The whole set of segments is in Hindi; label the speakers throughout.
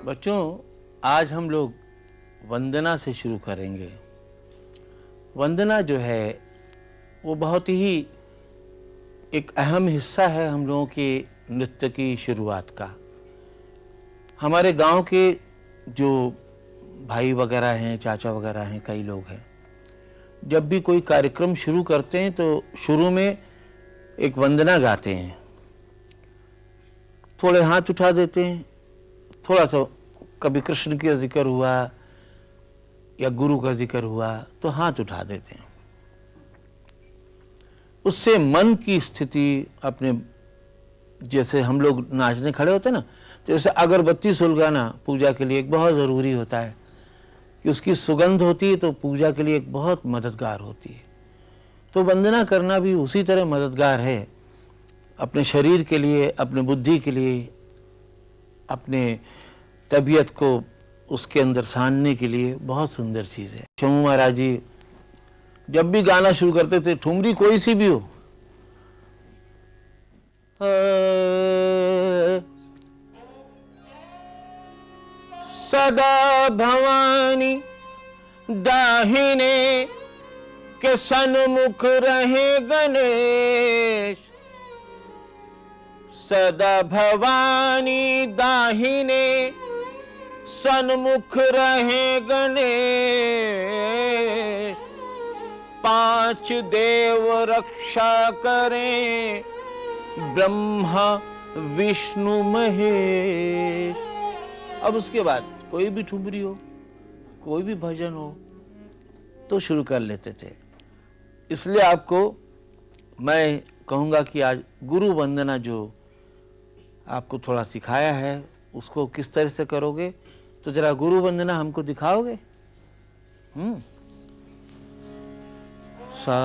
Speaker 1: बच्चों, आज हम लोग वंदना से शुरू करेंगे। वंदना जो है वो बहुत ही एक अहम हिस्सा है हम लोगों के नृत्य की शुरुआत का। हमारे गांव के जो भाई वगैरह हैं, चाचा वगैरह हैं, कई लोग हैं, जब भी कोई कार्यक्रम शुरू करते हैं तो शुरू में एक वंदना गाते हैं। थोड़े हाथ उठा देते हैं, थोड़ा सा कभी कृष्ण का जिक्र हुआ या गुरु का जिक्र हुआ तो हाथ उठा देते हैं। उससे मन की स्थिति अपने, जैसे हम लोग नाचने खड़े होते हैं ना, जैसे अगरबत्ती सुलगाना पूजा के लिए एक बहुत ज़रूरी होता है कि उसकी सुगंध होती है तो पूजा के लिए एक बहुत मददगार होती है। तो वंदना करना भी उसी तरह मददगार है, अपने शरीर के लिए, अपने बुद्धि के लिए, अपने तबीयत को उसके अंदर सानने के लिए बहुत सुंदर चीज़ है। शंभू महाराज जी जब भी गाना शुरू करते थे, ठुमरी कोई सी भी हो, सदा भवानी दाहिने के सन्मुख रहे गणेश, सदा भवानी दाहिने सन्मुख रहे गणेश, पांच देव रक्षा करें ब्रह्मा विष्णु महेश। अब उसके बाद कोई भी ठुमरी हो, कोई भी भजन हो तो शुरू कर लेते थे। इसलिए आपको मैं कहूँगा कि आज गुरु वंदना जो आपको थोड़ा सिखाया है उसको किस तरह से करोगे, तो जरा गुरु वंदना हमको दिखाओगे। सा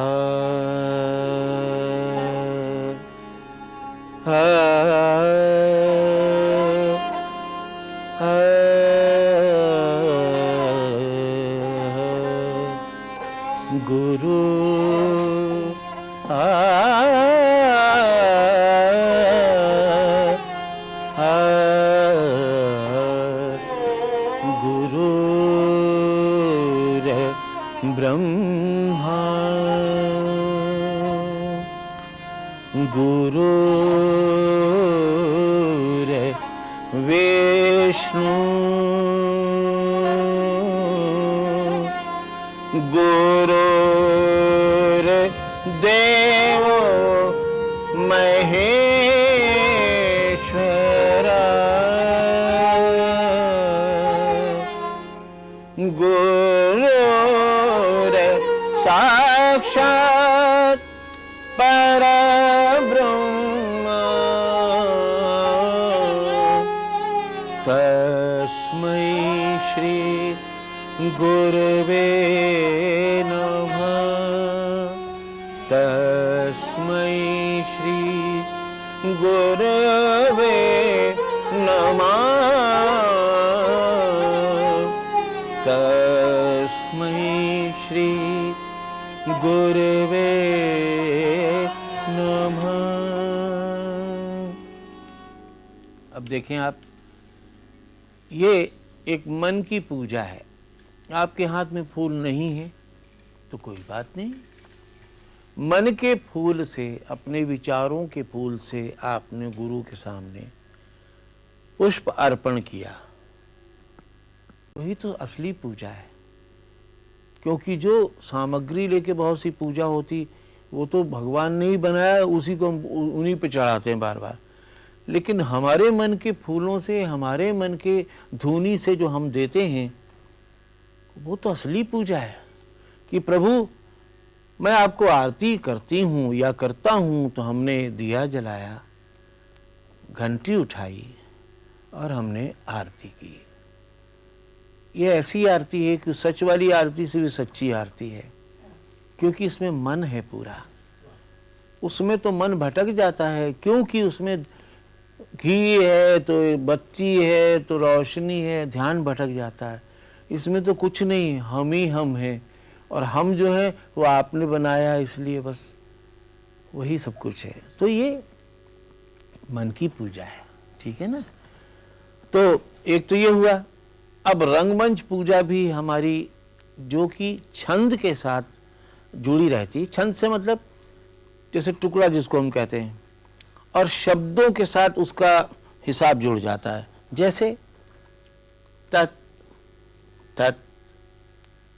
Speaker 1: गुरु ब्रह्मा गुरुर् विष्णु गुरुर्देवो महेश्वरा, साक्षात् परब्रह्म, तस्मै श्री गुरवे नमः, तस्मै श्री गुरवे नमः, तस्मै श्री गुरवे नमः। अब देखें आप, ये एक मन की पूजा है। आपके हाथ में फूल नहीं है तो कोई बात नहीं, मन के फूल से, अपने विचारों के फूल से आपने गुरु के सामने पुष्प अर्पण किया, वही तो असली पूजा है। क्योंकि जो सामग्री लेके बहुत सी पूजा होती वो तो भगवान ने ही बनाया, उसी को हम उन्हीं पे चढ़ाते हैं बार बार। लेकिन हमारे मन के फूलों से, हमारे मन के धुनी से जो हम देते हैं वो तो असली पूजा है कि प्रभु मैं आपको आरती करती हूँ या करता हूँ। तो हमने दिया जलाया, घंटी उठाई और हमने आरती की। ये ऐसी आरती है कि सच वाली आरती से भी सच्ची आरती है, क्योंकि इसमें मन है पूरा। उसमें तो मन भटक जाता है, क्योंकि उसमें घी है तो बत्ती है तो रोशनी है, ध्यान भटक जाता है। इसमें तो कुछ नहीं, हम ही हम हैं, और हम जो है वो आपने बनाया, इसलिए बस वही सब कुछ है। तो ये मन की पूजा है, ठीक है ना। तो एक तो ये हुआ। अब रंगमंच पूजा भी हमारी जो कि छंद के साथ जुड़ी रहती, छंद से मतलब जैसे टुकड़ा जिसको हम कहते हैं, और शब्दों के साथ उसका हिसाब जुड़ जाता है। जैसे तत् तत्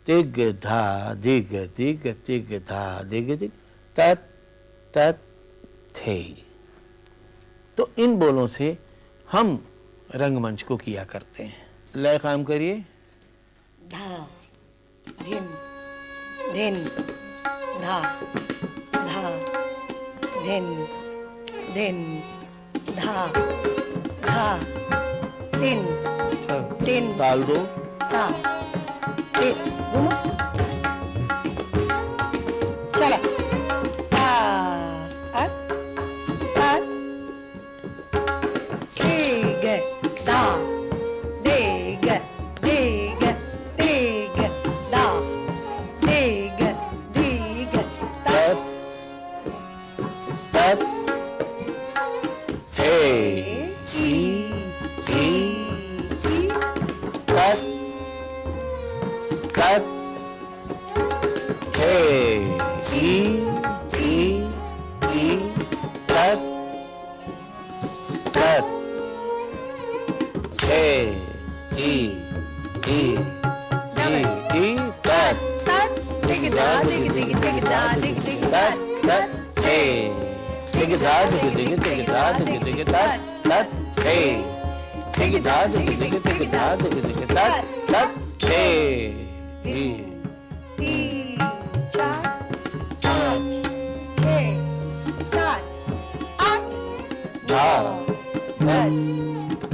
Speaker 1: तिग धा दिग दिग तिग धा दिग दिग तत् तत् थे। तो इन बोलों से हम रंगमंच को किया करते हैं। लय काम करिए।
Speaker 2: धा धिन धिन धा धा धिन धिन धा धा तिन तिन
Speaker 1: ताल दो।
Speaker 2: ता ति घूमो चला ता अत तात ठीक है दा देग देग देग दा देग दीग
Speaker 1: तत् तत् थे तत् तत् थे तत् तत् थे तत्
Speaker 2: तात दिग दा दिग दिग दिग दा दिग दिग तात
Speaker 1: तत् थे दिग धा दिग दिग दिग धा दिग दिग तत् तत् थे दिग धा दिग दिग दिग धा दिग दिग तत् तत् थे।
Speaker 2: तीन चार पाँच छः सात आठ
Speaker 1: धा
Speaker 2: 10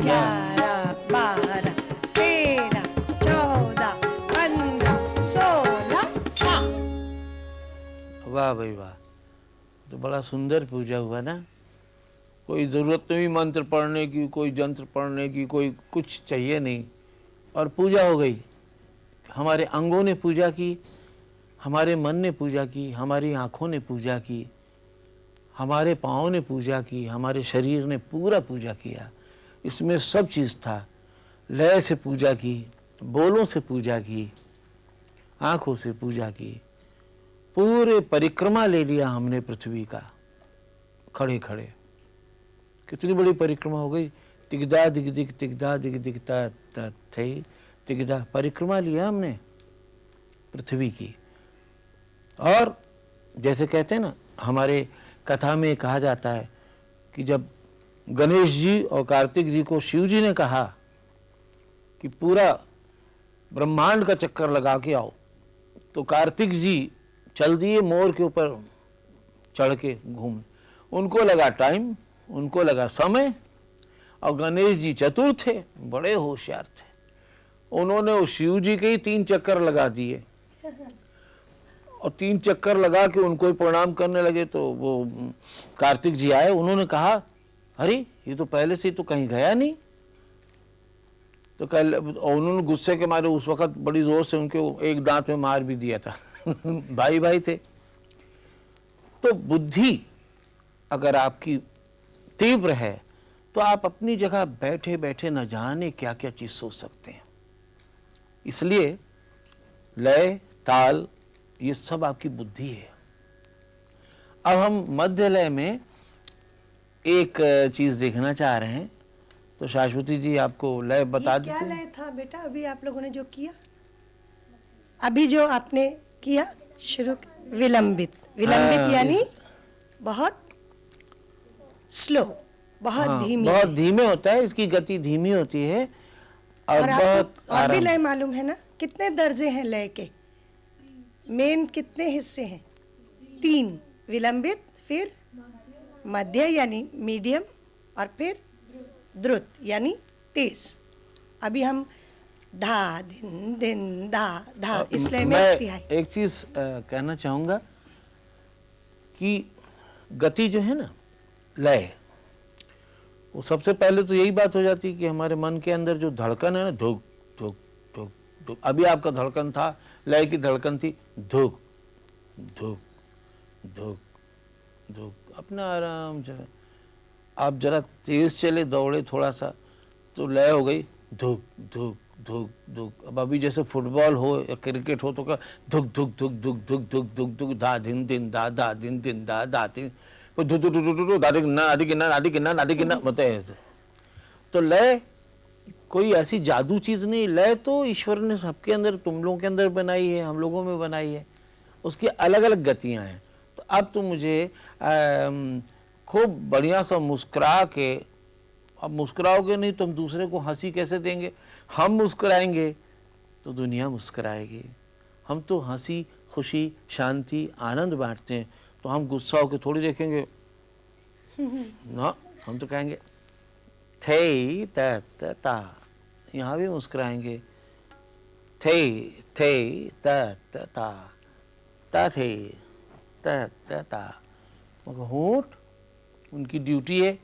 Speaker 2: 11 12 13 14 15 16
Speaker 1: वाह भाई वाह, तो बड़ा सुंदर पूजा हुआ ना। कोई ज़रूरत नहीं मंत्र पढ़ने की, कोई जंत्र पढ़ने की, कोई कुछ चाहिए नहीं, और पूजा हो गई। हमारे अंगों ने पूजा की, हमारे मन ने पूजा की, हमारी आँखों ने पूजा की, हमारे पाँव ने पूजा की, हमारे शरीर ने पूरा पूजा किया। इसमें सब चीज़ था। लय से पूजा की, बोलों से पूजा की, आँखों से पूजा की, पूरे परिक्रमा ले लिया हमने पृथ्वी का खड़े खड़े। कितनी बड़ी परिक्रमा हो गई। तिगदा दिग दिग तिगदा दिग दिग ता थे तिगदा, परिक्रमा लिया हमने पृथ्वी की। और जैसे कहते हैं ना, हमारे कथा में कहा जाता है कि जब गणेश जी और कार्तिक जी को शिव जी ने कहा कि पूरा ब्रह्मांड का चक्कर लगा के आओ, तो कार्तिक जी चल दिए मोर के ऊपर चढ़ के घूम। उनको लगा टाइम, उनको लगा समय, और गणेश जी चतुर थे, बड़े होशियार थे। उन्होंने उस शिव जी के ही 3 चक्कर लगा दिए, और 3 चक्कर लगा के उनको ही प्रणाम करने लगे। तो वो कार्तिक जी आए, उन्होंने कहा अरे ये तो पहले से तो कहीं गया नहीं। तो कल उन्होंने गुस्से के मारे उस वक्त बड़ी जोर से उनके एक दांत में मार भी दिया था। भाई भाई थे। तो बुद्धि अगर आपकी तीव्र है तो आप अपनी जगह बैठे बैठे न जाने क्या क्या चीज सोच सकते हैं। इसलिए लय ताल ये सब आपकी बुद्धि है। अब हम मध्य लय में एक चीज देखना चाह रहे हैं, तो शाश्वती जी आपको लय बता
Speaker 2: ये क्या
Speaker 1: देते हैं।
Speaker 2: लय था बेटा अभी आप लोगों ने जो किया, अभी जो आपने किया शुरू, विलंबित विलंबित
Speaker 1: हाँ,
Speaker 2: यानी बहुत स्लो, बहुत
Speaker 1: हाँ,
Speaker 2: धीमी।
Speaker 1: बहुत धीमे होता है, इसकी गति धीमी होती है और
Speaker 2: और
Speaker 1: बहुत
Speaker 2: आपको और भी
Speaker 1: आराम।
Speaker 2: लय मालूम है ना, कितने दर्जे हैं लय के, मेन कितने हिस्से हैं? 3, विलंबित, फिर मध्य यानी मीडियम, और फिर द्रुत यानी तेज। अभी हम धा दिन दिन धा धा इस लय में
Speaker 1: मैं
Speaker 2: तिहाई।
Speaker 1: एक चीज कहना चाहूंगा कि गति जो है ना, लय, वो सबसे पहले तो यही बात हो जाती है कि हमारे मन के अंदर जो धड़कन है ना, धुक धुक धुक धुक, अभी आपका धड़कन था, लय की धड़कन थी धुक धुक धुक धुक। अपना आराम से आप जरा तेज चले, दौड़े थोड़ा सा, तो लय हो गई धुक धुक धुक धुक। अब अभी जैसे फुटबॉल हो या क्रिकेट हो तो क्या धुक धुक धुक धुक धुक धुक धुक धुक दा दिन दिन दा दिन दिन दा दिन धुक धुक धुक धुक दा दिन ना आदि किन्ना आदि किन्ना आदि किन्ना मतलब ऐसे। तो लय कोई ऐसी जादू चीज नहीं, लय तो ईश्वर ने सबके अंदर, तुम लोगों के अंदर बनाई है, हम लोगों में बनाई है, उसकी अलग अलग गतियां हैं। तो अब तुम मुझे खूब बढ़िया सा मुस्कुरा के, अब मुस्कुराओगे नहीं तो हम दूसरे को हंसी कैसे देंगे? हम मुस्कुराएंगे तो दुनिया मुस्कुराएगी। हम तो हंसी खुशी शांति आनंद बांटते हैं, तो हम गुस्सा होकर थोड़ी देखेंगे ना, हम तो कहेंगे थे ता, यहाँ भी मुस्कुराएंगे थे ता थे ता। मगर होंठ उनकी ड्यूटी है,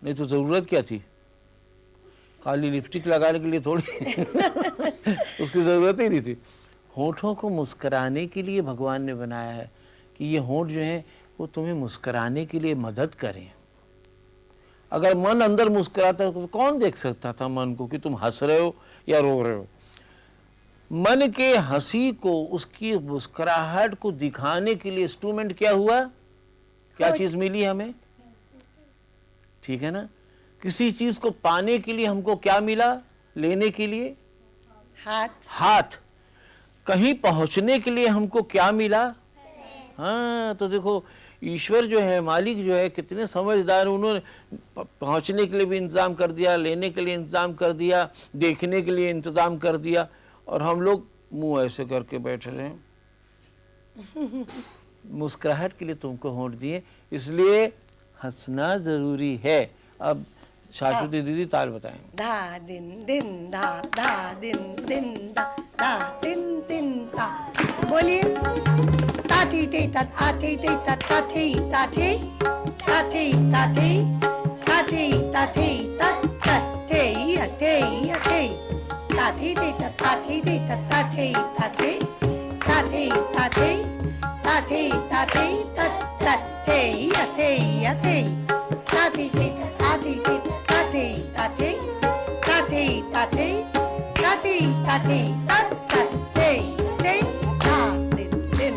Speaker 1: नहीं तो ज़रूरत क्या थी? काली लिपस्टिक लगाने के लिए थोड़ी उसकी ज़रूरत ही नहीं थी। होंठों को मुस्कुराने के लिए भगवान ने बनाया है कि ये होंठ जो हैं वो तुम्हें मुस्कुराने के लिए मदद करें। अगर मन अंदर मुस्कुराता तो कौन देख सकता था मन को कि तुम हंस रहे हो या रो रहे हो? मन के हंसी को, उसकी मुस्कुराहट को दिखाने के लिए इंस्ट्रूमेंट क्या हुआ? क्या चीज मिली हमें? ठीक है ना? किसी चीज को पाने के लिए हमको क्या मिला? लेने के लिए हाथ। कहीं पहुंचने के लिए हमको क्या मिला? हाँ, तो देखो ईश्वर जो है, मालिक जो है, कितने समझदार, उन्होंने पहुंचने के लिए भी इंतजाम कर दिया, लेने के लिए इंतजाम कर दिया, देखने के लिए इंतजाम कर दिया, और हम लोग मुंह ऐसे करके बैठे रहे। मुस्कुराहट के लिए तुमको होंठ दिए, इसलिए हंसना जरूरी है। अब शाश्वती दीदी ताल बताएं।
Speaker 2: धा दिन दिन धा दिन दिन धा दिन दिन धा। बोलिए ताथी ते तात आथे ते तात ताथे ताथे ताथे ताथे ताथे ताथे तात ताथे अथे अथे ताथे ते तात आथे ते तात ताथे ताथे ताथे ताथे ताथे ताथे तात ताथे अथे अथे ताथे ते तात आथे ते ताथे ताथे ताथे ताथे ताथे ताथे तात ताथे ते धा दिन दिन।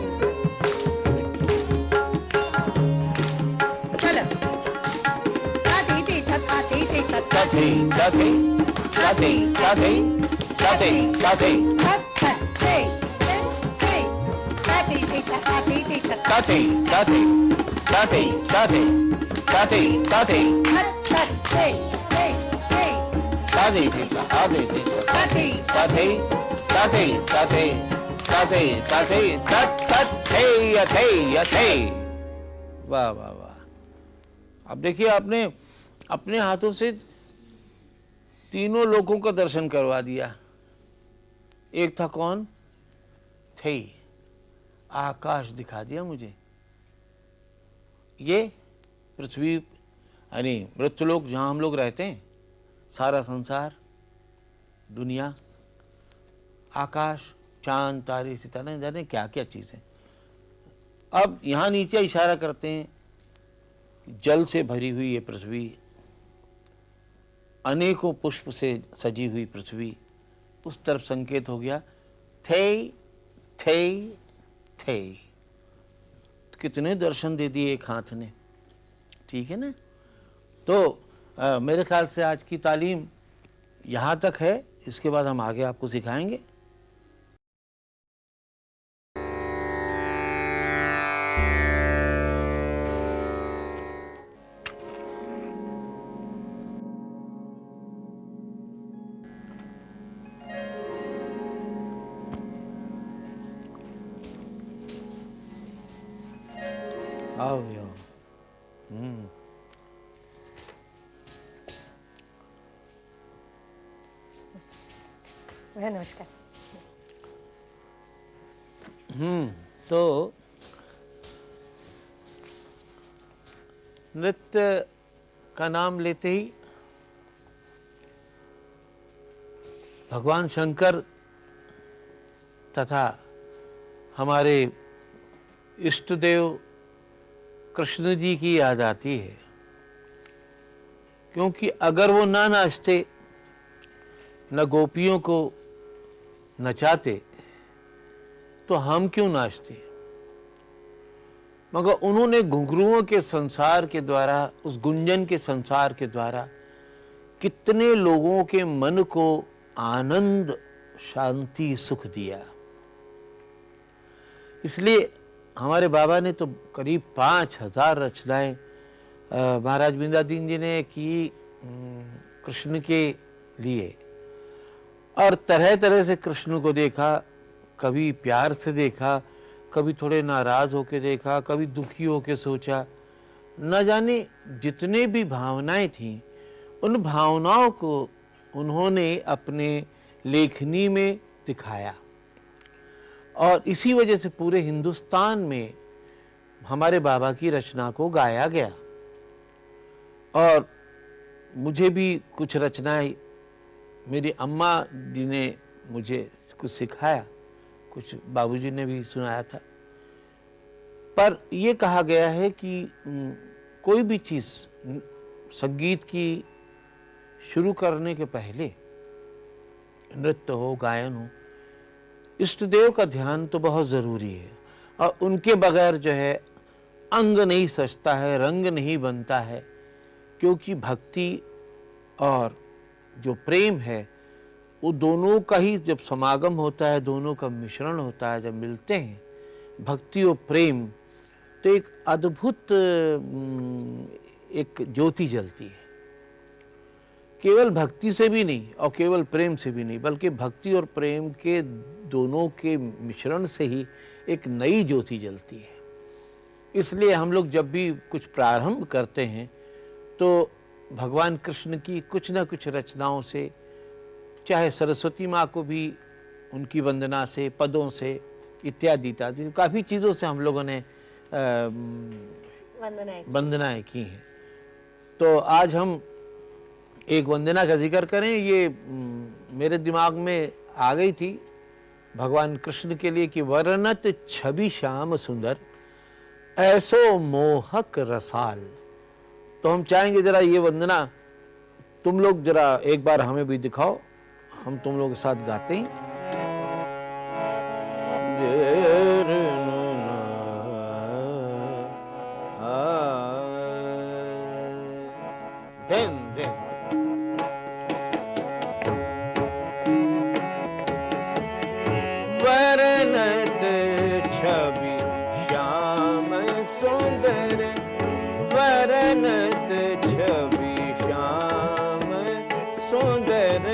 Speaker 2: चलो ताथे ते तात आथे ते तात
Speaker 1: ताथे ताथे ताथे ताथे ताथे ताथे
Speaker 2: तात ताथे ते ताथे ते तात आथे ते तात
Speaker 1: ताथे ताथे ताथे ताथे ताथे ताथे
Speaker 2: तात ताथे ते
Speaker 1: ताथे ताथे ताथे ताथे ताथे ताथे ताथे ताथे अथे अथे। वाह वाह वाह। अब देखिए, आपने अपने हाथों से तीनों लोगों का दर्शन करवा दिया। एक था कौन? थे, आकाश दिखा दिया मुझे। ये पृथ्वी यानी मृत्युलोक जहाँ हम लोग रहते हैं, सारा संसार, दुनिया, आकाश, चांद तारे सितारे, जाने क्या क्या चीज़ें। अब यहाँ नीचे इशारा करते हैं, जल से भरी हुई ये पृथ्वी, अनेकों पुष्प से सजी हुई पृथ्वी, उस तरफ संकेत हो गया थे थे थे। कितने दर्शन दे दिए एक हाथ ने, ठीक है ना? तो मेरे ख्याल से आज की तालीम यहाँ तक है, इसके बाद हम आगे आपको सिखाएंगे। आओ यो।
Speaker 2: नमस्कार।
Speaker 1: तो नृत्य का नाम लेते ही भगवान शंकर तथा हमारे इष्ट देव कृष्ण जी की याद आती है। क्योंकि अगर वो ना नाचते, न गोपियों को नचाते, तो हम क्यों नाचते। मगर उन्होंने घुंघरुओं के संसार के द्वारा, उस गुंजन के संसार के द्वारा कितने लोगों के मन को आनंद, शांति, सुख दिया। इसलिए हमारे बाबा ने तो करीब 5000 रचनाएं महाराज बिंदादीन जी ने की कृष्ण के लिए, और तरह तरह से कृष्ण को देखा। कभी प्यार से देखा, कभी थोड़े नाराज होके देखा, कभी दुखी होके सोचा। न जाने जितने भी भावनाएं थीं, उन भावनाओं को उन्होंने अपने लेखनी में दिखाया, और इसी वजह से पूरे हिंदुस्तान में हमारे बाबा की रचना को गाया गया। और मुझे भी कुछ रचनाएं मेरी अम्मा जी ने मुझे कुछ सिखाया, कुछ बाबूजी ने भी सुनाया था। पर यह कहा गया है कि कोई भी चीज़ संगीत की शुरू करने के पहले, नृत्य हो, गायन हो, इष्ट देव का ध्यान तो बहुत ज़रूरी है, और उनके बगैर जो है अंग नहीं सजता है, रंग नहीं बनता है। क्योंकि भक्ति और जो प्रेम है, वो दोनों का ही जब समागम होता है, दोनों का मिश्रण होता है, जब मिलते हैं भक्ति और प्रेम, तो एक अद्भुत एक ज्योति जलती है। केवल भक्ति से भी नहीं और केवल प्रेम से भी नहीं, बल्कि भक्ति और प्रेम के दोनों के मिश्रण से ही एक नई ज्योति जलती है। इसलिए हम लोग जब भी कुछ प्रारंभ करते हैं तो भगवान कृष्ण की कुछ ना कुछ रचनाओं से, चाहे सरस्वती माँ को भी उनकी वंदना से, पदों से, इत्यादि इत्यादि काफ़ी चीज़ों से हम लोगों ने वंदनाएं की हैं। तो आज हम एक वंदना का जिक्र करें। ये मेरे दिमाग में आ गई थी भगवान कृष्ण के लिए कि वर्णत छवि श्याम सुंदर, ऐसो मोहक रसाल। तो हम चाहेंगे जरा ये वंदना तुम लोग जरा एक बार हमें भी दिखाओ, हम तुम लोग के साथ गाते हैं। वर्णत छवि श्याम सुंदर, वर्णत छवि श्याम सुंदर,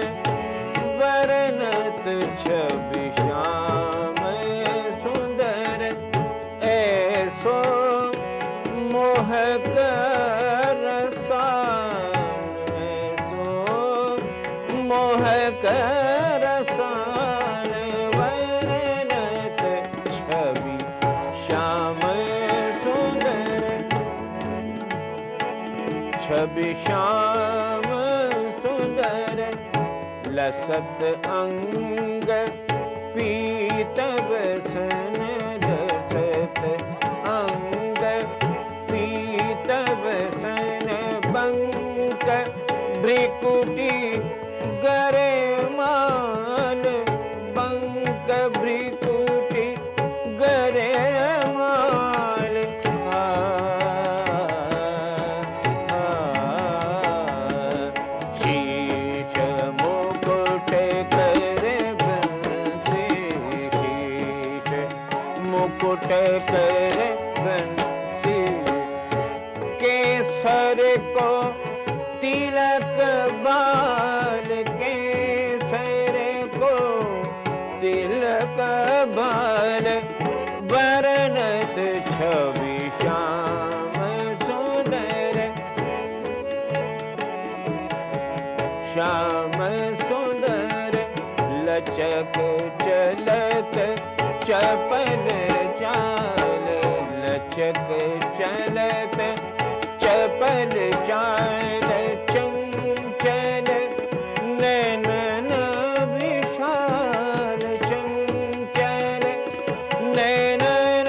Speaker 1: वर्णत छवि श्याम सुंदर, ऐसो मोहक रसान, ऐसो मोहक रसान, वर्णत छवि श्याम सुंदर, छवि श्याम सुंदर, लसत अंग पीतवसन, लसत अंग पीतवसन, बंक भ्रिकुटी गरेमान, बंक भ्रिकुटी गरेमान, शीश मुकुट कर बंसी, शीश मुकुट कर बंसी, केसर को तिलक बाल, केसर को तिलक बाल, वर्णत छवि श्याम सुंदर, श्याम सुंदर, लचक चलत चपल चाल, लचक चलत चपल चाल, चंचल नैनन विशाल, चंचल नैनन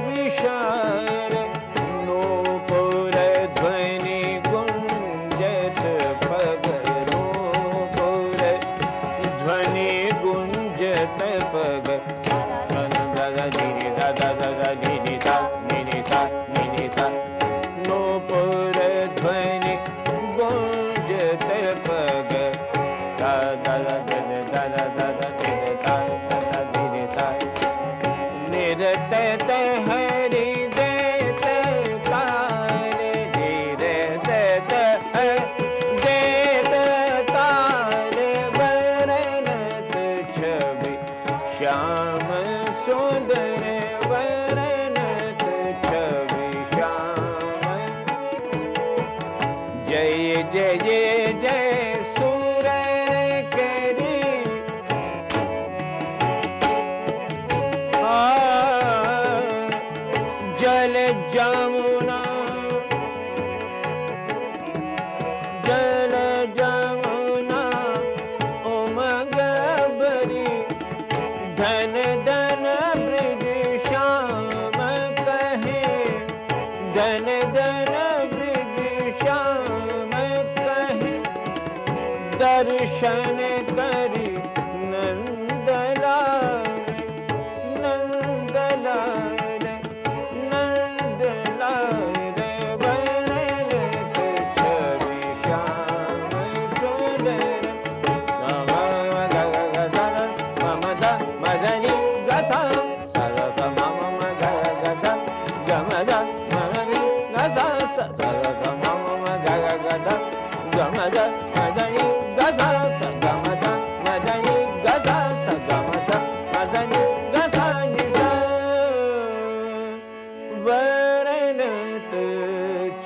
Speaker 1: विशाल, नूपुर ध्वनि गुंजत जय जय जय जय सूरन करी जल जमुना जल जमुना उमग बरी धन धन ब्रज श्याम कहे धन धन ब्रज श्याम कहे दर्शन करी नंदलाल नंदलाल नंदलाल बरन छवि श्याम सुंदर मदनी गसा सरग मम गदा गमदा मदनी गसा सरग मम गदा गमदा मदनी गसा गमदा मदनी गसा गमदा मदनी गसा निसा वरनत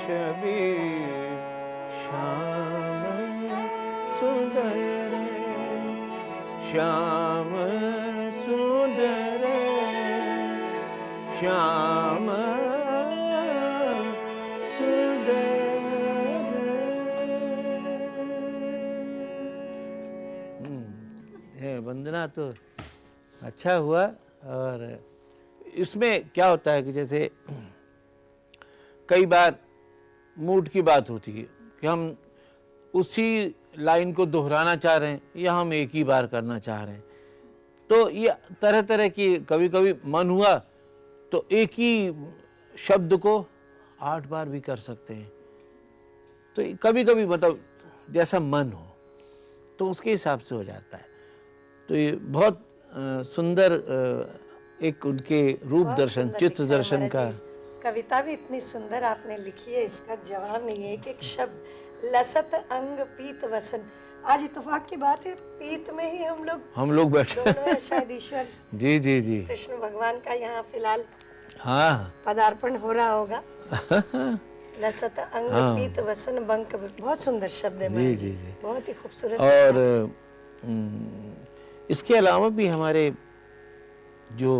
Speaker 1: छवि श्याम सुंदर श्याम सुंदर श्याम सुंदर। वंदना तो अच्छा हुआ। और इसमें क्या होता है कि जैसे कई बार मूड की बात होती है कि हम उसी लाइन को दोहराना चाह रहे हैं या हम एक ही बार करना चाह रहे हैं, तो ये तरह तरह की, कभी कभी मन हुआ तो एक ही शब्द को 8 बार भी कर सकते हैं। तो कभी कभी मतलब जैसा मन हो तो उसके हिसाब से हो जाता है। तो ये बहुत सुंदर एक उनके रूप दर्शन, चित्र दर्शन का।
Speaker 2: कविता भी इतनी सुंदर आपने लिखी है, इसका जवाब नहीं है। एक एक शब्द लसत अंग पीत वसन। आज इत्तेफाक की बात है, पीत में ही हम लोग
Speaker 1: बैठे
Speaker 2: दोनों हैं शायद ईश्वर
Speaker 1: जी जी जी
Speaker 2: कृष्ण भगवान का यहाँ फिलहाल
Speaker 1: हाँ
Speaker 2: पदार्पण हो रहा होगा। लसत अंग पीत वसन बंक। बहुत सुंदर शब्द है
Speaker 1: जी जी जी।
Speaker 2: बहुत ही खूबसूरत।
Speaker 1: और इसके अलावा भी हमारे जो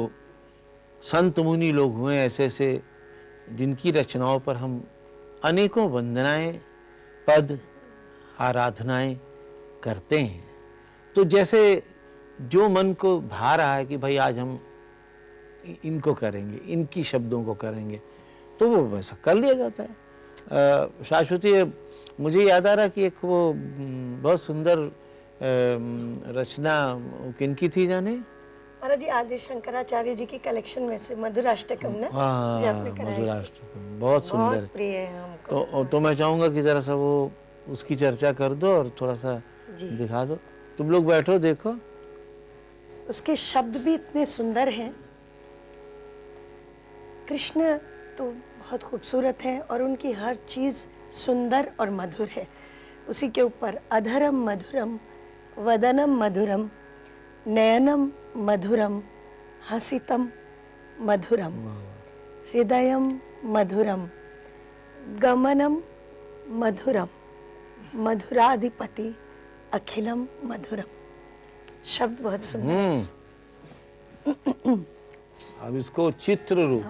Speaker 1: संत मुनि लोग हुए ऐसे ऐसे, जिनकी रचनाओं पर हम अनेकों वंदनाएं, पद, आराधनाएं करते हैं। तो जैसे जो मन को भा रहा है कि भाई आज हम इनको करेंगे, इनकी शब्दों को करेंगे, तो वो वैसा कर लिया जाता है। शाश्वती, मुझे याद आ रहा कि एक वो बहुत सुंदर रचना किनकी थी जाने?
Speaker 2: महाराज जी आदि शंकराचार्य जी की कलेक्शन में से मधुराष्टकम ना, जो आपने कराई थी।
Speaker 1: मधुराष्टकम बहुत सुंदर,
Speaker 2: बहुत प्रिय है हमको।
Speaker 1: तो मैं चाहूंगा कि जरा सा वो उसकी चर्चा कर दो और थोड़ा सा दिखा दो। तुम लोग बैठो, देखो।
Speaker 2: उसके शब्द भी इतने सुंदर हैं। कृष्ण तो बहुत खूबसूरत है और उनकी हर चीज सुंदर और मधुर है। उसी के ऊपर अधरम मधुरम वदनम मधुरम नयनम मधुरम हसितम मधुरम हृदयम मधुरम गमनम मधुरम मधुराधिपति अखिलम मधुरम। शब्द बहुत सुंदर है।
Speaker 1: अब इसको चित्र रूप,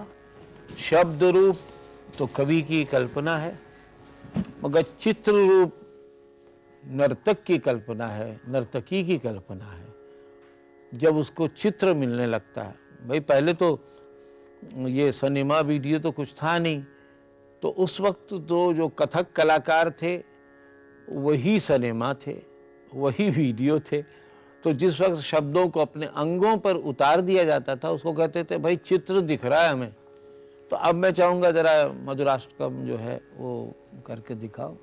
Speaker 1: शब्द रूप तो कवि की कल्पना है, मगर चित्र रूप नर्तक की कल्पना है, नर्तकी की कल्पना है। जब उसको चित्र मिलने लगता है, भाई पहले तो ये सिनेमा वीडियो तो कुछ था नहीं, तो उस वक्त तो जो कथक कलाकार थे वही सिनेमा थे, वही वीडियो थे। तो जिस वक्त शब्दों को अपने अंगों पर उतार दिया जाता था उसको कहते थे भाई चित्र दिख रहा है हमें। तो अब मैं चाहूँगा जरा मधुराष्टकम जो है वो करके दिखाओ।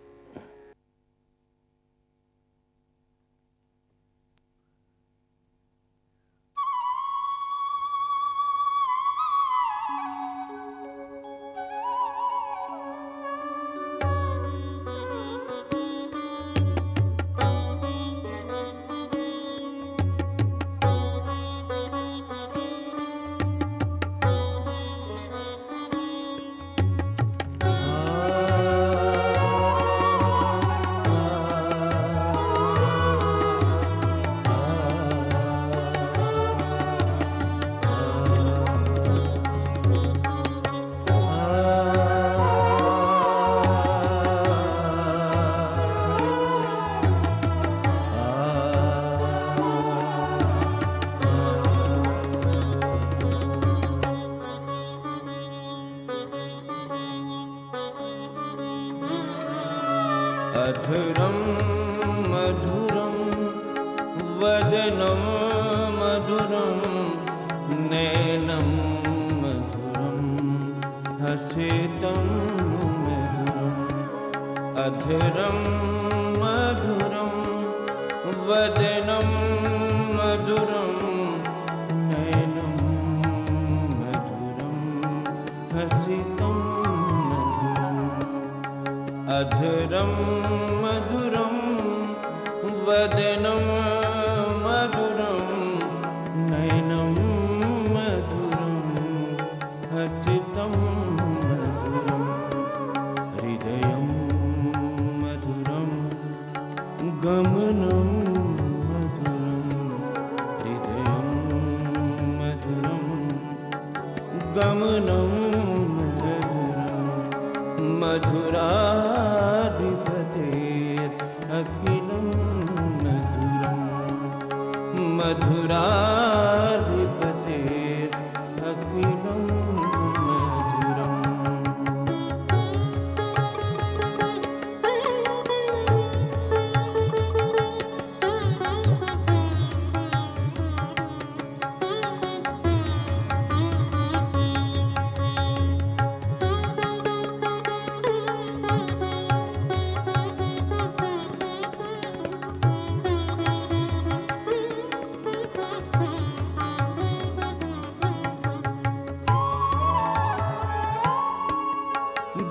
Speaker 1: अधुरं मधुरं वदनं मधुरं नयनं मधुरं हसितं मधुरम् अधुरं मधुरं वदनं मधुरं नयनं मधुरं हसितं मधुरम् अधुरं मधुरं वदनं मधुरं नयनं मधुरं हसितं मधुरं हृदयं मधुरं गमनं मधुरं हृदयं मधुरं गमनं मधुराधिपतेरखिलं मधुरं मधुराधिपतेरखिलं मधुरम्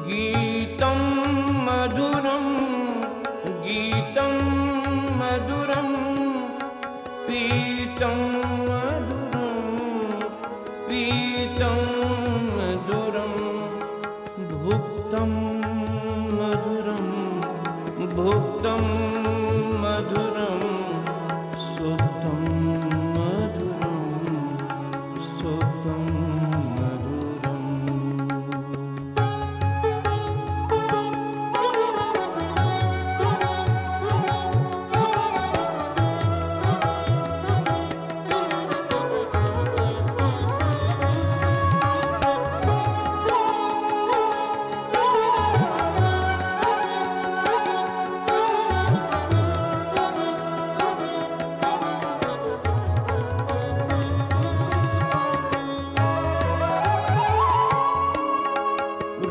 Speaker 1: गीतं मधुरं गीतं मधुरं पीतं मधुरं पीतं मधुरं भुक्तं मधुरं भुक्तं मधुरं सुप्तं मधुरं सुप्तं मधुरम्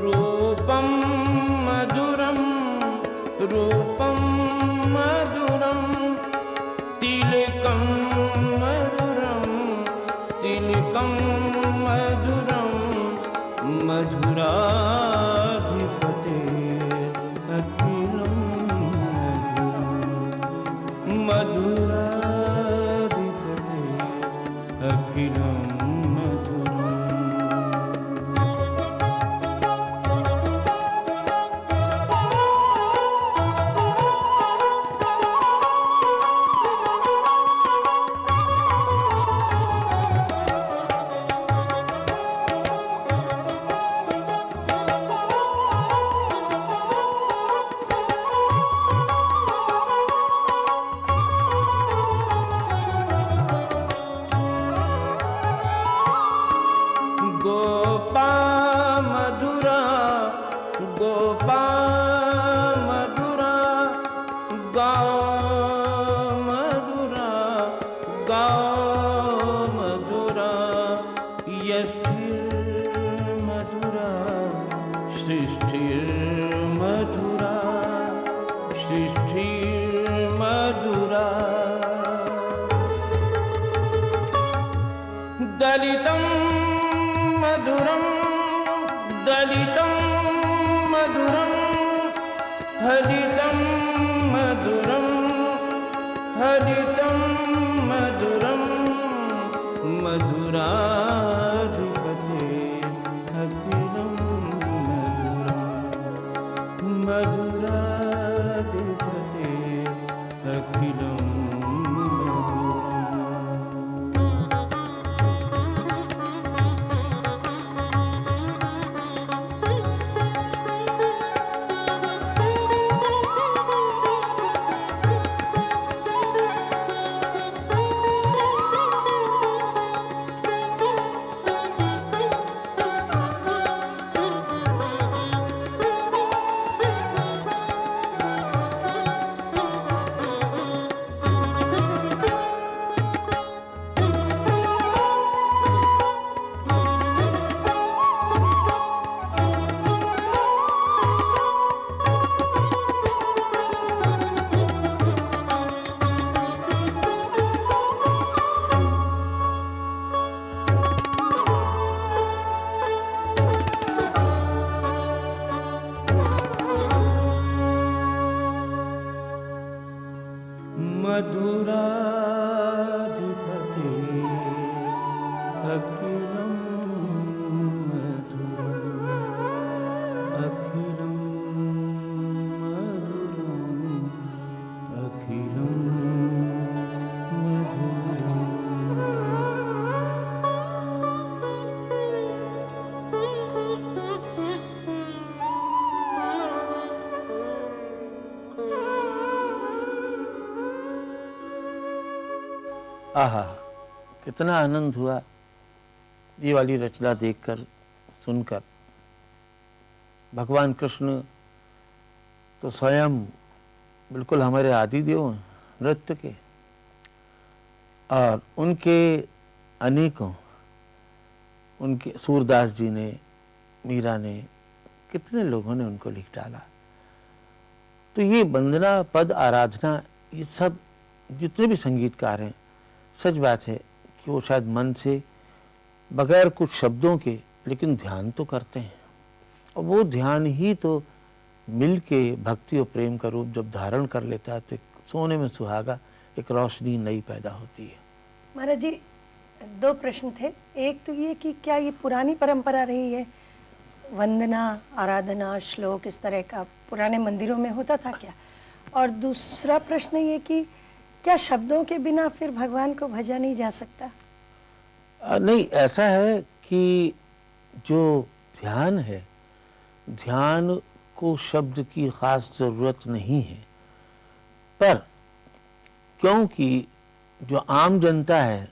Speaker 1: रूपं मधुरं रूपं मधुरं तिलकं मधुरं तिलकं मधुरं मधुराधिपतेरखिलं मधुरं मधुराधिपतेरखिलं मधुरम् गोपा मधुरा गोपा मधुरा गाँव मधुरा गाँव मधुरा यष्टिर्मधुरा सृष्टिर्मधुरा सृष्टिर्मधुरा दलितं मधुरं दलितं मधुरं हरितं मधुरं हरितं मधुरं मधुराधिपतेरखिलं मधुरं मधुराधिपतेरखिलं मधुराधिपते अखिलं मधुरम् अखिलं मधुरम् अखिलं मधुरम्। आहा, कितना आनंद हुआ ये वाली रचना देखकर सुनकर। भगवान कृष्ण तो स्वयं बिल्कुल हमारे आदिदेव हैं नृत्य के, और उनके अनेकों, उनके सूरदास जी ने, मीरा ने, कितने लोगों ने उनको लिख डाला। तो ये वंदना, पद, आराधना, ये सब जितने भी संगीतकार हैं, सच बात है कि वो शायद मन से बगैर कुछ शब्दों के लेकिन ध्यान तो करते हैं, और वो ध्यान ही तो मिल के भक्ति और प्रेम का रूप जब धारण कर लेता है तो एक सोने में सुहागा, एक रोशनी नई पैदा होती है।
Speaker 2: महाराज जी, दो प्रश्न थे। एक तो ये कि क्या ये पुरानी परंपरा रही है, वंदना, आराधना, श्लोक इस तरह का पुराने मंदिरों में होता था क्या? और दूसरा प्रश्न ये कि क्या शब्दों के बिना फिर भगवान को भजा नहीं जा सकता?
Speaker 1: नहीं, ऐसा है कि जो ध्यान है, ध्यान को शब्द की खास जरूरत नहीं है, पर क्योंकि जो आम जनता है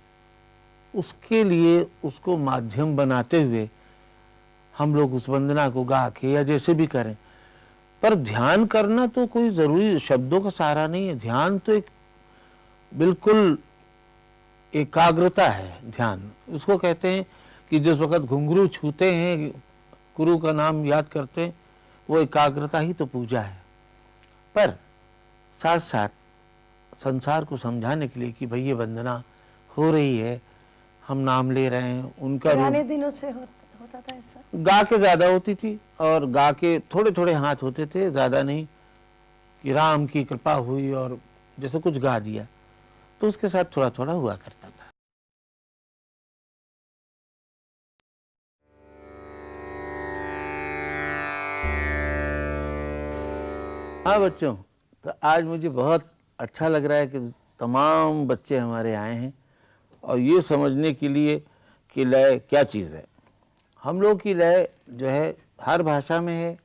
Speaker 1: उसके लिए उसको माध्यम बनाते हुए हम लोग उस वंदना को गा के या जैसे भी करें, पर ध्यान करना तो कोई जरूरी शब्दों का सहारा नहीं है। ध्यान तो एक बिल्कुल एकाग्रता है। ध्यान उसको कहते हैं कि जिस वक़्त घुंघरू छूते हैं, गुरु का नाम याद करते हैं, वो एकाग्रता ही तो पूजा है। पर साथ साथ संसार को समझाने के लिए कि भाई ये वंदना हो रही है, हम नाम ले रहे हैं, उनका
Speaker 2: पुराने दिनों से होता था ऐसा।
Speaker 1: गा के ज़्यादा होती थी, और गा के थोड़े थोड़े हाथ होते थे, ज़्यादा नहीं कि राम की कृपा हुई और जैसे कुछ गा दिया, तो उसके साथ थोड़ा थोड़ा हुआ करता था। हाँ बच्चों, तो आज मुझे बहुत अच्छा लग रहा है कि तमाम बच्चे हमारे आए हैं और ये समझने के लिए कि लय क्या चीज़ है। हम लोग की लय जो है हर भाषा में है,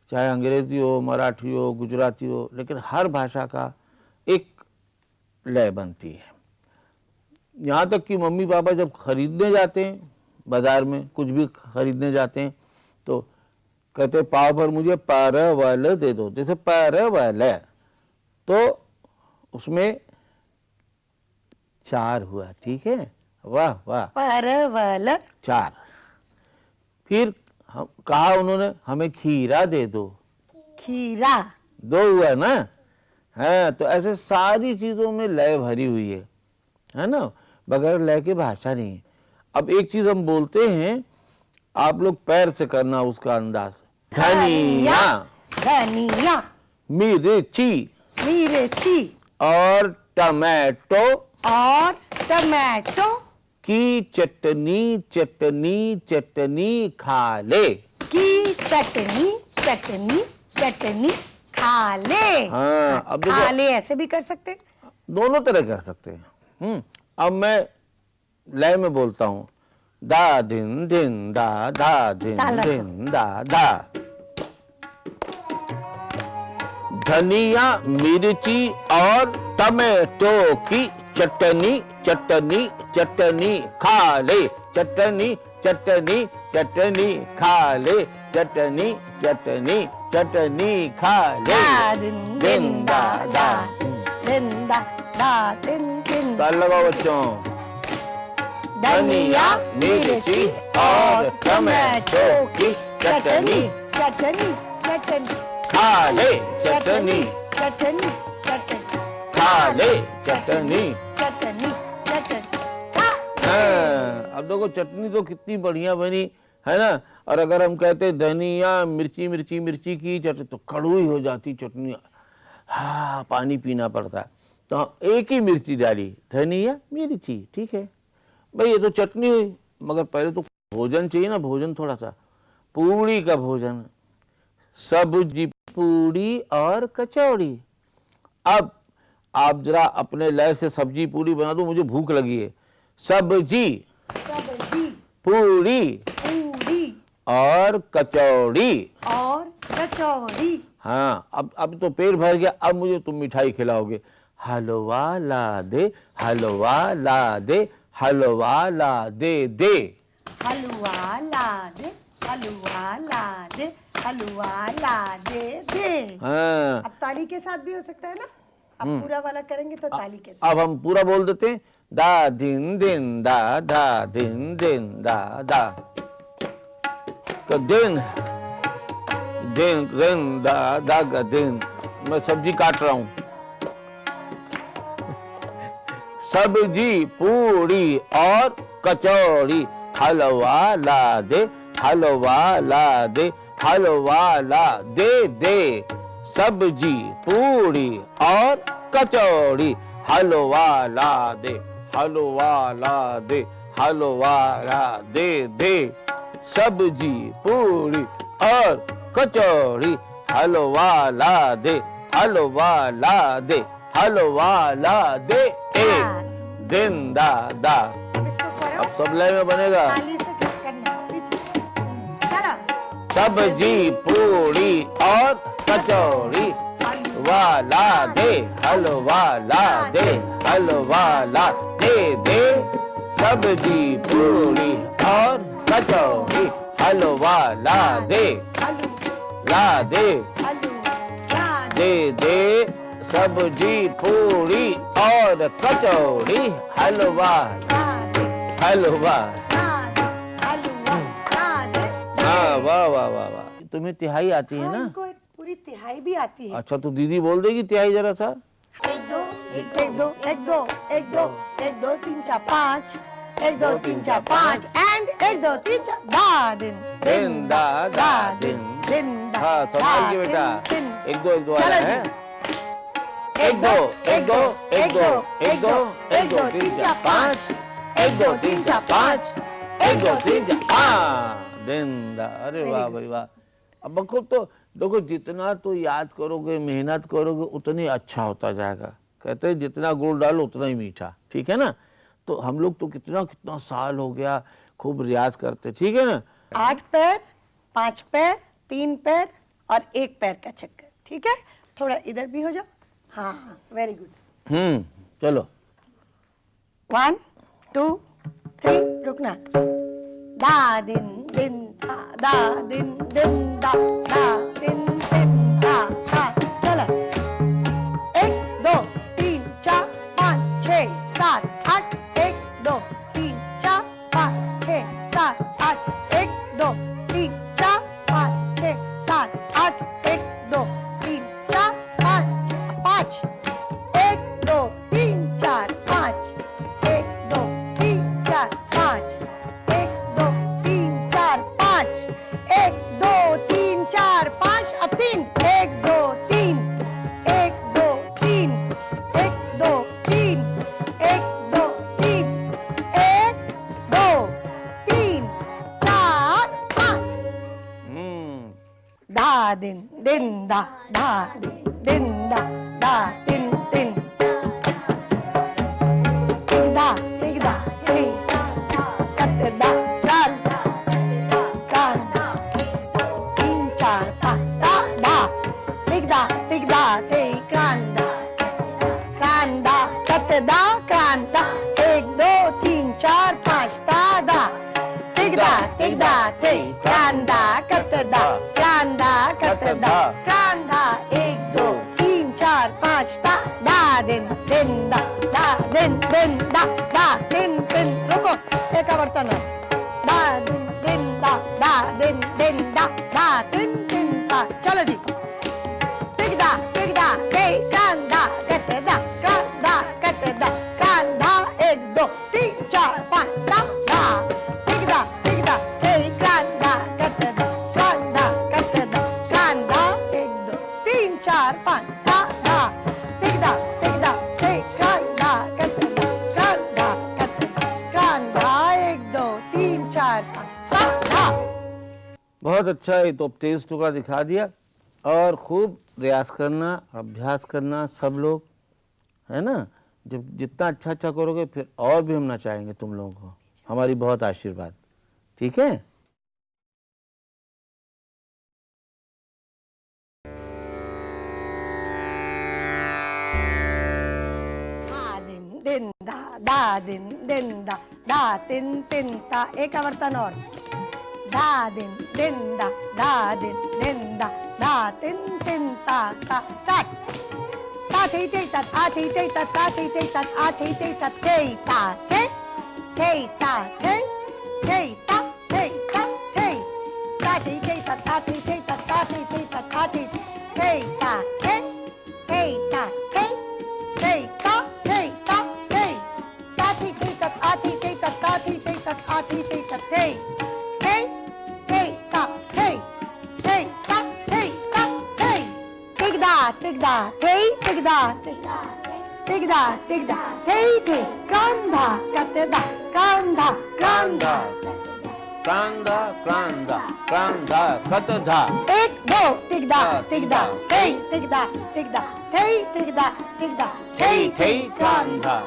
Speaker 1: चाहे अंग्रेजी हो, मराठी हो, गुजराती हो, लेकिन हर भाषा का एक लय बनती है। यहाँ तक कि मम्मी पापा जब खरीदने जाते हैं, बाज़ार में कुछ भी खरीदने जाते हैं, तो कहते पाव पर मुझे परवल दे दो, जैसे परवल, तो उसमें 4 हुआ, ठीक है, वाह वाह,
Speaker 2: परवल
Speaker 1: 4। फिर हम कहा उन्होंने हमें खीरा दे दो,
Speaker 2: खीरा
Speaker 1: 2 हुआ ना। हाँ, तो ऐसे सारी चीजों में लय भरी हुई है ना, बगैर लय के भाषा नहीं है। अब एक चीज हम बोलते हैं, आप लोग पैर से करना उसका अंदाज। धनिया,
Speaker 2: धनिया,
Speaker 1: मिर्ची,
Speaker 2: मिर्ची
Speaker 1: और टमाटो,
Speaker 2: और टमाटो
Speaker 1: की चटनी चटनी चटनी खा ले,
Speaker 2: की चटनी चटनी चटनी खा ले।
Speaker 1: हाँ, अब देखो,
Speaker 2: खा ले ऐसे भी कर सकते,
Speaker 1: दोनों तरह कर सकते हैं। अब मैं लय में बोलता हूँ, दा दिन दिन दा, दा दिन दिन दा, दा। धनिया, मिर्ची और टमाटो की चटनी चटनी चटनी खा ले, चटनी चटनी चटनी खा ले, चटनी चटनी चटनी खा ले, दिन दा दा।
Speaker 2: दिन दा दा, दिन दिन।
Speaker 1: ताल लगाओ बच्चों।
Speaker 2: धनिया, मिर्ची और टमाटो की चटनी चटनी चटनी
Speaker 1: खा ले, चटनी
Speaker 2: चटनी चटनी
Speaker 1: खा ले, चटनी।
Speaker 2: चटनी चटनी।
Speaker 1: हाँ, अब देखो चटनी तो कितनी बढ़िया बनी है ना। और अगर हम कहते धनिया मिर्ची मिर्ची मिर्ची की चटनी, तो कड़वी हो जाती चटनी, हाँ, पानी पीना पड़ता। तो एक ही मिर्ची डाली, धनिया मिर्ची, ठीक है भाई, ये तो चटनी हुई, मगर पहले तो भोजन चाहिए ना, भोजन थोड़ा सा, पूड़ी का भोजन, सब्जी पूड़ी और कचौड़ी। अब आप जरा अपने लय से सब्जी पूड़ी बना दो, मुझे भूख लगी है। सब्जी
Speaker 2: सब्जी
Speaker 1: पूड़ी
Speaker 2: पूरी
Speaker 1: और कचौड़ी।
Speaker 2: और कचौड़ी।
Speaker 1: हाँ, अब तो पेट भर गया, अब मुझे तुम मिठाई खिलाओगे। हलवा ला दे, हलवा ला दे, हलवा ला दे दे।
Speaker 2: हलवा ला दे, हलवा ला दे, हलवा ला दे।
Speaker 1: हाँ,
Speaker 2: अब ताली के साथ भी हो सकता है ना, अब पूरा वाला करेंगे तो ताली के साथ।
Speaker 1: अब हम पूरा बोल देते हैं, दा दिन दिन दा, दा दिन दिन दा, दा का दिन, दिन दिन दा, दा का दिन। मैं सब्जी काट रहा हूं। सब्जी पूड़ी और कचौड़ी, हलवा ला दे, हलवा ला दे, हलवा ला दे दे। सब्जी पूड़ी और कचौड़ी, हलवा ला दे, हलवा ला दे, हलवा ला दे दे। सब्जी पूड़ी और कचौड़ी, हलवा ला दे, हलवा ला दे, हलवा ला दे। एक दिन दा दा।
Speaker 2: अब इसको करो,
Speaker 1: अब सब लय में बनेगा।
Speaker 2: ताली से किस करना पीछे। चलो।
Speaker 1: सब्जी पूड़ी और कचौड़ी, हलवा ला दे, हलवा ला दे, हलवा ला दे दे। सब्जी पूड़ी और कचौड़ी, हलवा ला दे, ला दे दे दे। सब्जी पूड़ी और कचौड़ी, हलवा हलवा। हाँ, वाह वाह वाह वाह। तुम्हें तिहाई आती है ना?
Speaker 2: हमको एक पूरी तिहाई भी आती है।
Speaker 1: अच्छा, तो दीदी बोल देगी तिहाई जरा सा।
Speaker 2: एक दो एक दो एक दो एक दो एक दो तीन चार पाँच, एक दो तीन चार पाँच एंड एक दो तीन चार दा दिन
Speaker 1: दिन दा दा दिन।
Speaker 2: दिन दा
Speaker 1: हाँ, संभाल के बेटा। एक दो वाला है। एक दो एक दो एक दो एक दो एक दो तीन चार पाँच, एक दो तीन चार पाँच, एक दो तीन चार। हाँ, दिन दा। अरे वाह भाई वाह। अब बखूब तो देखो, जितना तो याद करोगे, मेहनत करोगे, उतनी अच्छा होता जाएगा। कहते हैं जितना गुड़ डालो उतना ही मीठा, ठीक है ना? तो हम लोग तो कितना कितना साल हो गया खूब रियाज करते, ठीक है ना?
Speaker 2: 8 पैर, 5 पैर, 3 पैर और 1 पैर का चक्कर, ठीक है? थोड़ा इधर भी हो जाओ। हाँ, वेरी गुड।
Speaker 1: चलो।
Speaker 2: 1 2 3 रुकना। दा दिन दिन दा दिन दिन दा दिन दिन दा। चलो। 1 2 3 4 5 6 7 8, 1 2 3 4 5 6 7 8, 1 2 3 4 5 6 7 8, 1 2 3 4 5 5, 1 2 3 4 5, 1 2 3 4 5, 1 2 3 4 5, 1 2 3 4 5, अब 3, 1 2 3 1 2 3 1 2 3 1 2 3 1 2 3 4 5। दा दिन दिन दा दिन दा दिन दिन। टिक दा टिक कत दा कान तीन चार पाँच दा टिक दा ते कान दा कत दा कान दा। 1 2 3 4 5 दा टिक दा ते कान दा कत दा कान दा 1 2 3 4 5 दा दिन दा दिन दिन। रुको, एक बर्तन है। दा दिन दा दिन दा दिन दा। चलो जी। टिक दा ते कान दा कत दा कान दा 1 2 3 4 5 दा टिक दा ते कान दा कत दा कान दा 1 2 3 4 5 दा टिक दा ते
Speaker 1: अच्छा है, तो अब तेज टुकड़ा दिखा दिया। और खूब प्रयास करना, अभ्यास करना सब लोग, है ना। जब जितना अच्छा अच्छा करोगे फिर और भी हम नचाएंगे तुम लोगों को, हमारी बहुत आशीर्वाद, ठीक है।
Speaker 2: दिन दा दिन दा तिन ता। एक आवर्तन और। दा दिन दा दिन दा तिन ता ता। स्टार्ट। ता थे तात आ थे तात ता थे तात आ थे तात थे ता थे ता थे ता थे ता थे ता थे तात आ थे तात ता थे तात आ थे ता थे ता थे ता थे ता थे ता थे तात आ थे तात ता थे तात आ थे तात थे ता थे ता थे ता थे। टिकदा टिकदा थे टिकदा टिकदा टिकदा थे थे। कांधा कतदा कांधा कांधा
Speaker 1: कांधा कांधा कांधा कतधा।
Speaker 2: एक दो टिकदा टिकदा थे टिकदा टिकदा थे टिकदा टिकदा थे थे
Speaker 1: कांधा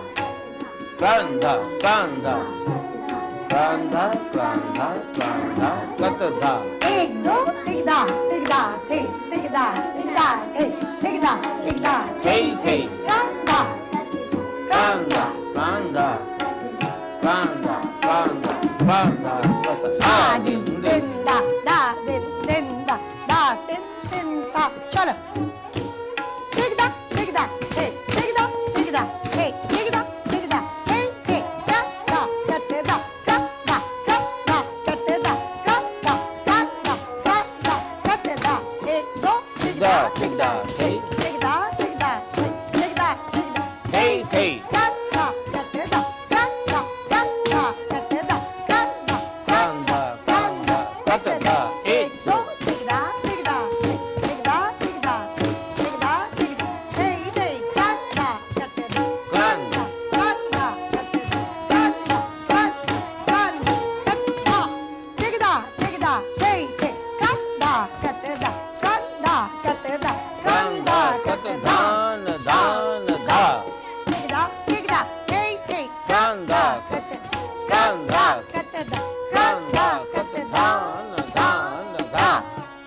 Speaker 1: कांधा कांधा कांधा कांधा कांधा कतधा।
Speaker 2: एक दो टिकदा टिकदा थे टिकदा टिकदा थे टिकदा टिकदा थे थे। कांधा
Speaker 1: कांधा कांधा कांधा कांधा कांधा कतधा।
Speaker 2: दिन दा दिन दा तिन ता। चलो। टिकदा टिकदा थे टिकदा टिकदा थे टिकदा टिकदा थे थे। दा दा कतदा दा दा दा कतदा दा दा दा दा कतदा। एक दो टिकदा टिकदा थे टिकदा टिकदा टिकदा टिकदा थे थे। दा दा कतदा दा दा दा कतदा दा दा
Speaker 1: कांधा कांधा कतधा।
Speaker 2: एक दो टिकदा टिकदा टिकदा टिकदा टिकदा टिकदा थे थे। कांधा कतदा
Speaker 1: कांधा
Speaker 2: कांधा कतदा कांधा कतदा टिकदा टिकदा थे थे। कांधा कतदा कांधा कतदा
Speaker 1: कांधा कतधा न धान धा।
Speaker 2: टिकदा टिकदा थे थे।
Speaker 1: कांधा
Speaker 2: कांधा कतदा कांधा कतदा
Speaker 1: न धान धा।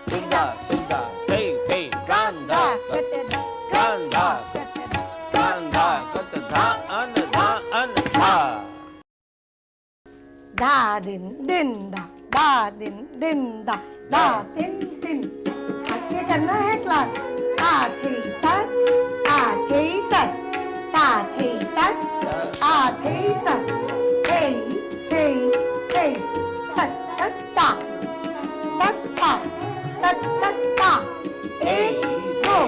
Speaker 1: टिकदा टिकदा थे थे। कांधा
Speaker 2: कतदा
Speaker 1: कांधा
Speaker 2: कतदा
Speaker 1: कांधा कतधा अन धा अन धा।
Speaker 2: दा दिन दा दिन दा तिन। हंस के करना है क्लास। आ थे तक आ थे तक ता थे तक आ थे तक थे थे थे तक तक ता तक ता तक तक ता। एक दो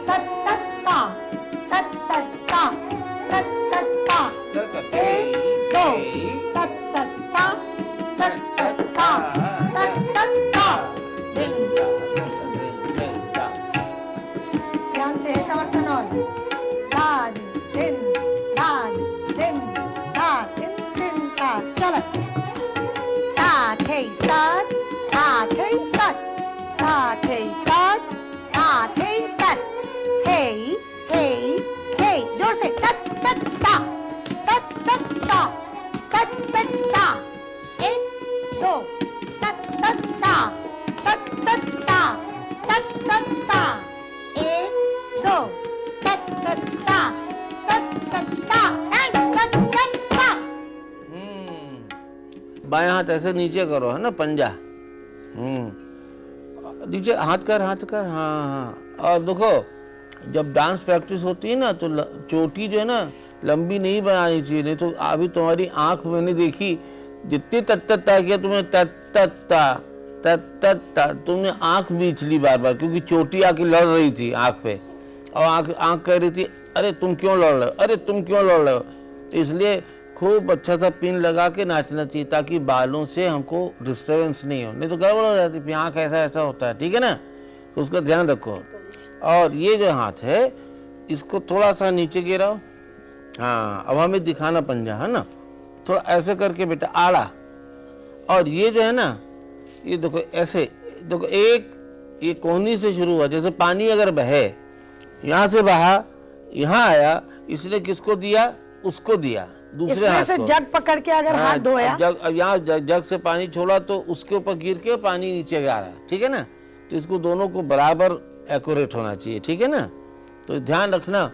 Speaker 2: तक तक ता तक तक ता तक तक ता। एक दो तक तक ता तक तक ता तक तक ता। दिन ध्यान से एक आवर्तन और। दा दिन दा तिन ता। चलो। ता थे तात ता थे तात ता थे तात ता थे तात थे थे थे। जोर से तक तक ता तक तक ता तक तक ता। एक दो तक तक ता तक तक ता तक तक ता। एक दो तक तक ता तक तक ता एंड तक तक ता।
Speaker 1: बाएं हाथ ऐसे नीचे करो, है ना, पंजा। नीचे हाथ कर हाँ हाँ। और देखो, जब डांस प्रैक्टिस होती है ना तो चोटी जो है ना लंबी नहीं बनानी चाहिए, नहीं तो अभी तुम्हारी आंख मैंने देखी, जितनी तत्ता किया तुमने तत्ता तुमने आंख बीच ली बार बार, क्योंकि चोटी आके लड़ रही थी आंख पे, और आंख कह रही थी अरे तुम क्यों लड़ रहे हो, अरे तुम क्यों लड़ रहे हो। तो इसलिए खूब अच्छा सा पिन लगा के नाचना चाहिए, ताकि बालों से हमको डिस्टर्बेंस नहीं हो, नहीं तो गड़बड़ हो जाती है, आँख ऐसा होता है, ठीक है ना, तो उसका ध्यान रखो। और ये जो हाथ है इसको थोड़ा सा नीचे गिराओ। हाँ, अब हमें दिखाना पंजा, है ना, थोड़ा ऐसे करके बेटा आड़ा। और ये जो है ना, ये देखो ऐसे देखो एक ये कोहनी से शुरू हुआ, जैसे पानी अगर बहे, यहाँ से बहा, यहाँ आया, इसने किसको दिया? उसको दिया, दूसरे
Speaker 2: इसमें
Speaker 1: हाथ
Speaker 2: से
Speaker 1: को।
Speaker 2: जग पकड़ के अगर हाथ धोया,
Speaker 1: जग, अब यहाँ जग से पानी छोड़ा तो उसके ऊपर गिर के पानी नीचे जा रहा है, ठीक है ना? तो इसको दोनों को बराबर एक्यूरेट होना चाहिए, ठीक है ना? तो ध्यान रखना,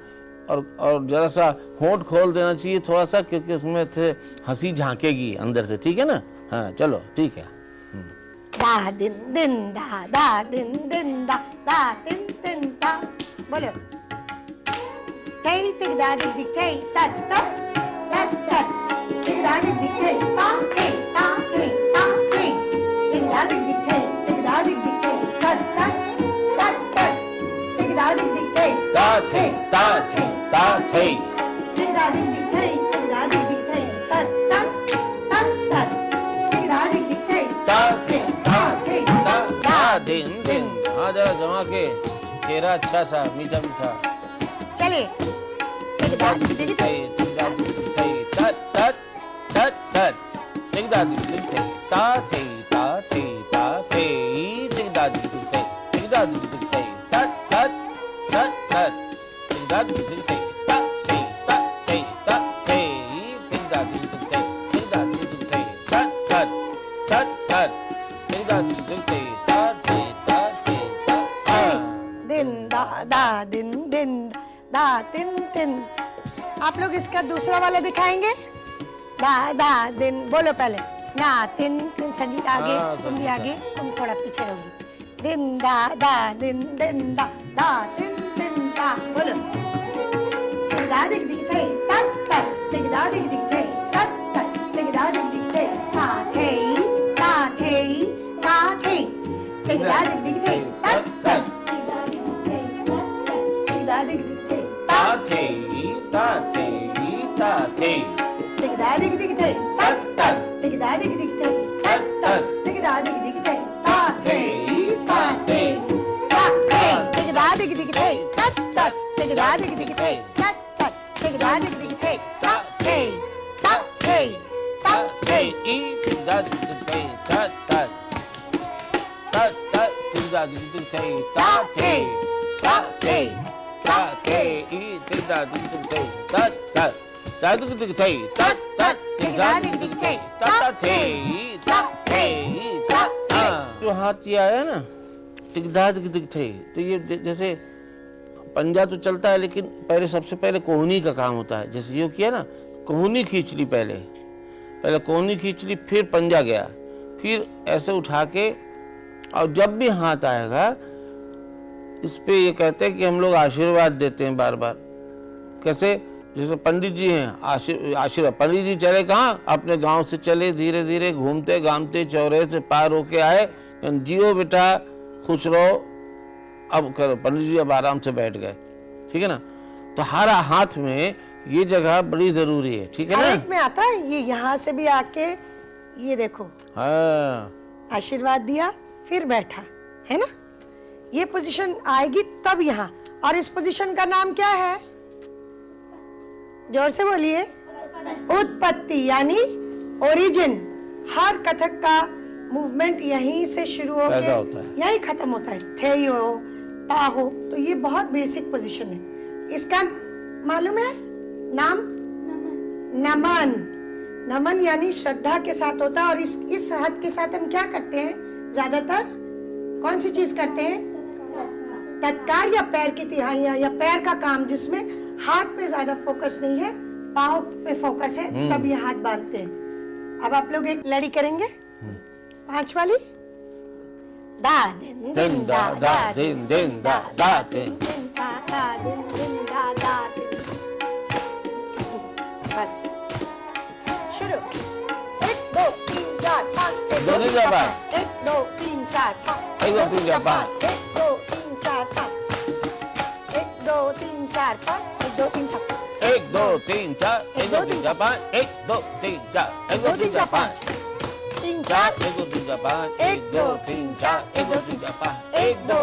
Speaker 1: और जरा सा होंठ खोल देना चाहिए थोड़ा सा, क्योंकि उसमें से हंसी झांकेगी अंदर से, ठीक है ना? हाँ चलो ठीक है।
Speaker 2: दा दिन दिन दा दिन दिन दा दिन दिन दा, बोलो थे टिक दा दिक दिक थे तत तत तत तत, टिक दा दिक दिक थे ता थे ता थे ता थे, टिक दा दिक दिक थे तत तत तत तत, टिक दा दिक दिक थे
Speaker 1: ता थे ता थे ता थे,
Speaker 2: टिक दा दिक दिक थे तत तत तत तत, टिक दा दिक दिक थे
Speaker 1: ता थे ता थे ता दिन दिन। हाँ जरा जमा के चेहरा अच्छा सा मीठा मीठा।
Speaker 2: चलिए टिक दा दिक दिक थे
Speaker 1: तत तत तत तत, टिक दा दिक दिक थे ता थे ता थे ता थे, टिक दा दिक दिक थे, टिक दा दिक दिक थे तत तत तत तत, टिक दा दिक दिक थे ता थे ता थे ता थे, टिक दा दिक दिक थे, टिक दा दिक दिक थे तत तत तत तत, टिक दा दिक दिक थे ता थे ता थे ता थे।
Speaker 2: दिन दा दिन दिन दा तिन तिन। आप लोग इसका दूसरा वाला दिखाएंगे? दा दिन बोलो पहले, ना तिन तिन। संजीत आगे, तुम भी आगे, तुम थोड़ा पीछे रहोगे। दिन दा दिन दिन दा तिन तिन दा, बोलो टिक दा दिक दिक थे तत तत, टिक दा दिक दिक थे तत तत, टिक दा दिक दिक थे ता थे ता थे ता थे, टिक दा दिक दिक थे तत तत, टिक दा दिक दिक थे ता
Speaker 1: थे ता थे ता थे,
Speaker 2: टिक दा दिक दिक थे तत तत, टिक दा दिक दिक थे तत तत, टिक दा दिक दिक थे ता थे ता थे ता थे, टिक दा दिक दिक थे तत तत, टिक दा दिक दिक थे तत तत, टिक दा दिक दिक थे ता थे ता थे ता थे,
Speaker 1: टिक दा दिक दिक थे तत तत तत तत, टिक दा दिक दिक थे ता थे ता थे ता थे, टिक दा दिक दिक थे तत तत ता दिक दिक थे तत तत, टिक दा दिक दिक थे ता थे ता थे ता थे। जो हाथ ये आया ना, टिक दा दिक दिक थे, तो ये जैसे पंजा तो चलता है, लेकिन पहले सबसे पहले कोहनी का काम होता है। जैसे यो किया ना, कोहनी खींच ली, पहले कोहनी खींच ली, फिर पंजा गया, फिर ऐसे उठा के, और जब भी हाथ आएगा इस पे ये कहते हैं कि हम लोग आशीर्वाद देते हैं बार बार। कैसे? जैसे पंडित जी हैं, आशीर्वाद। पंडित जी चले कहाँ? अपने गांव से चले, धीरे धीरे घूमते घामते चौराहे से पार होके आए, जियो बेटा खुश रहो, अब करो। पंडित जी अब आराम से बैठ गए, ठीक है ना? तो हर हाथ में ये जगह बड़ी जरूरी है, ठीक है ना?
Speaker 2: एक में आता है ये, यहाँ से भी आके ये देखो,
Speaker 1: हाँ,
Speaker 2: आशीर्वाद दिया, फिर बैठा, है ना? ये पोजीशन आएगी तब यहाँ। और इस पोजीशन का नाम क्या है? जोर से बोलिए। उत्पत्ति, यानी ओरिजिन। हर कथक का मूवमेंट यहीं से शुरू होके यहीं खत्म होता है। थे हो, ता हो, तो ये बहुत बेसिक पोजीशन है। इसका मालूम है नाम? नमन। नमन यानी श्रद्धा के साथ होता है। और इस हाथ के साथ हम क्या करते हैं? ज्यादातर कौन सी चीज करते हैं? तत्कार या पैर की तिहाइयां, या पैर का काम जिसमें हाथ पे ज्यादा फोकस नहीं है, पाँव पे फोकस है, तब ये हाथ बांधते हैं। अब आप लोग एक लड़ी करेंगे, 5 वाली। दा दिन दिन दा दा दिन दिन दा दा दिन दिन दा दा दिन दिन दा दा दिन। बस शुरू। 1 2 3 4 5 1 2 3 4 5 1 2 3 4 5 1 2 3 4 5 1 2 3 4 5 1 2 3 4 5 1 2 3 4
Speaker 1: 1 2 3 4 1 2 3 4 5 1 2 3 4 1 2 3 4 5 3 4 1 2 3 4 5 1 2 3 4 1 2 3 4 5 1 2 3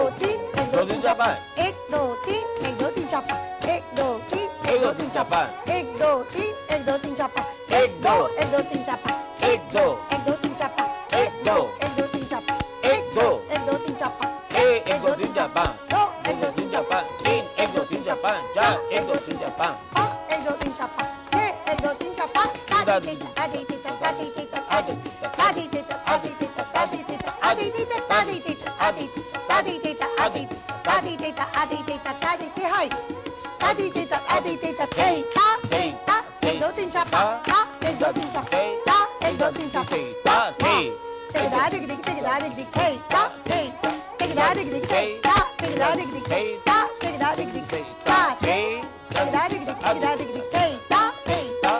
Speaker 1: 1 2 3 4 5
Speaker 2: 1 2 3 1 2 3 4 5 1 2 3
Speaker 1: 1 2 3 4 5
Speaker 2: 1 2 3 1 2 3 4 5
Speaker 1: 1 2
Speaker 2: 1 2 3 4 5
Speaker 1: 1 2
Speaker 2: 1 2 3 4 5
Speaker 1: 1 2
Speaker 2: 1 2 3 4 5
Speaker 1: 1 2
Speaker 2: 1 2
Speaker 1: तीन चार पाँच, जा, एक दो तीन चार पाँच।
Speaker 2: एक दो तीन चार पाँच, एक दो तीन चार पाँच, आदि तेता आदि तेता आदि तेता आदि तेता आदि तेता आदि तेता आदि तेता आदि तेता आदि तेता आदि तेता आदि तेता आदि तेता आदि तेता आदि तेता आदि ते हाय आदि तेता तेता तेता एक दो तीन चार पाँच, एक दो तीन चार पाँच, एक दो तीन चार पाँच, तेरा दिख दिख तेरा दिख दिख तेता तेरा दिख दिख तेता तेरा दिख दिख तेता तेरा दिख दिख तेता तेरा दिख दिख तेता तेता